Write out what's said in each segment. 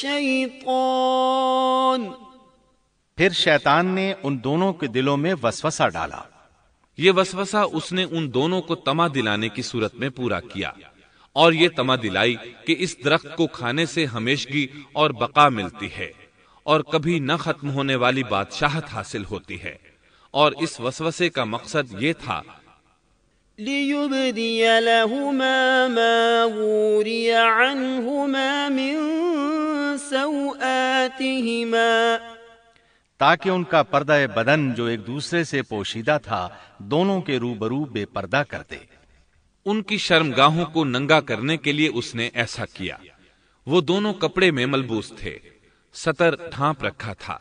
الشیطان، پھر شیطان نے ان دونوں کے دلوں میں وسوسہ ڈالا۔ یہ وسوسہ اس نے ان دونوں کو طمع دلانے کی صورت میں پورا کیا، اور یہ طمع دلائی کہ اس درخت کو کھانے سے ہمیشگی اور بقا ملتی ہے، اور کبھی نہ ختم ہونے والی بادشاہت حاصل ہوتی ہے۔ اور اس وسوسے کا مقصد یہ تھا لِيُبْدِيَ لَهُمَا مَا وُورِيَ عَنْهُمَا مِنْ سَوْآتِهِمَا، تاکہ ان کا پردہ بدن جو ایک دوسرے سے پوشیدہ تھا دونوں کے روبرو بے پردہ کر دے۔ ان کی شرمگاہوں کو ننگا کرنے کے لیے اس نے ایسا کیا۔ وہ دونوں کپڑے میں ملبوس تھے، ستر ڈھانپ رکھا تھا۔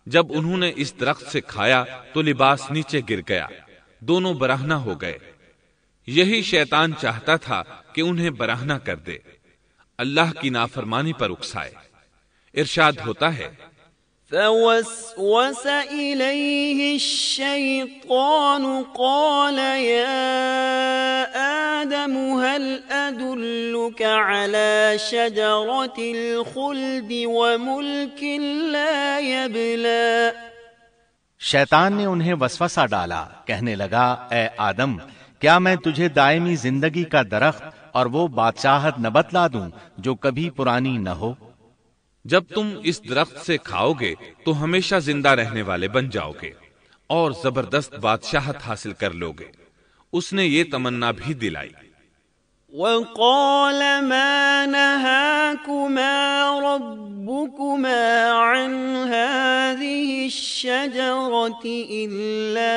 جب انہوں نے اس درخت سے کھایا تو لباس نیچے گر گیا، دونوں برہنہ ہو گئے۔ یہی شیطان چاہتا تھا کہ انہیں برہنہ کر دے، اللہ کی نافرمانی پر اکسائے۔ ارشاد ہوتا ہے فوسوس إليه الشيطان قال يا آدم هل أدلك على شجرة الخلد وملك لا يبلى، شیطان نے انہیں وسوسہ ڈالا، کہنے لگا اے آدم، کیا میں تجھے دائمی زندگی کا درخت اور وہ بادشاہت نہ بتلا دوں جو کبھی پرانی نہ ہو؟ جب تم اس درخت سے کھاؤ گے تو ہمیشہ زندہ رہنے والے بن جاؤ گے اور زبردست بادشاہت حاصل کر لو گے۔ اس نے یہ تمنا بھی دلائی۔ وقال ما نهاكما ربكما عن هذه الشجرة إلا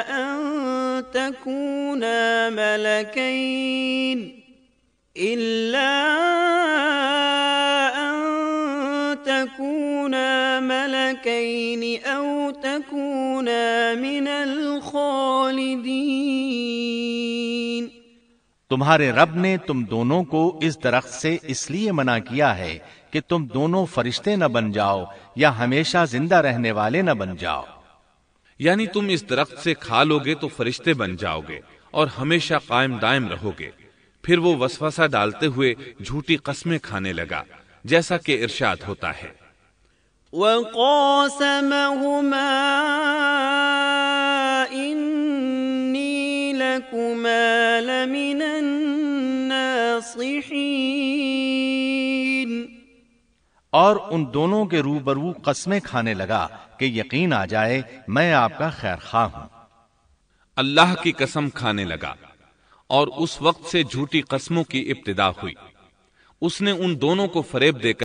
أن تكونا ملكين أو تكونا من الخالدين، تمہارے رب نے تم دونوں کو اس درخت سے اس لیے منع کیا ہے کہ تم دونوں فرشتے نہ بن جاؤ یا ہمیشہ زندہ رہنے والے نہ بن جاؤ۔ یعنی تم اس درخت سے کھا لو گے تو فرشتے بن جاؤ گے اور ہمیشہ قائم دائم رہو گے۔ پھر وہ وسوسہ ڈالتے ہوئے جھوٹی قسمیں کھانے لگا، جیسا کہ ارشاد ہوتا ہے وَقَاسَمَهُمَا إِنِّي لَكُمَا لَمِنَ النَّاصِحِينَ، اور ان دونوں کے روبرو قسمیں کھانے لگا کہ یقین آ جائے میں آپ کا خیر خواہ ہوں۔ اللہ کی قسم کھانے لگا، اور اس وقت سے جھوٹی قسموں کی ابتدا ہوئی۔ اس نے ان دونوں کو فریب دے کر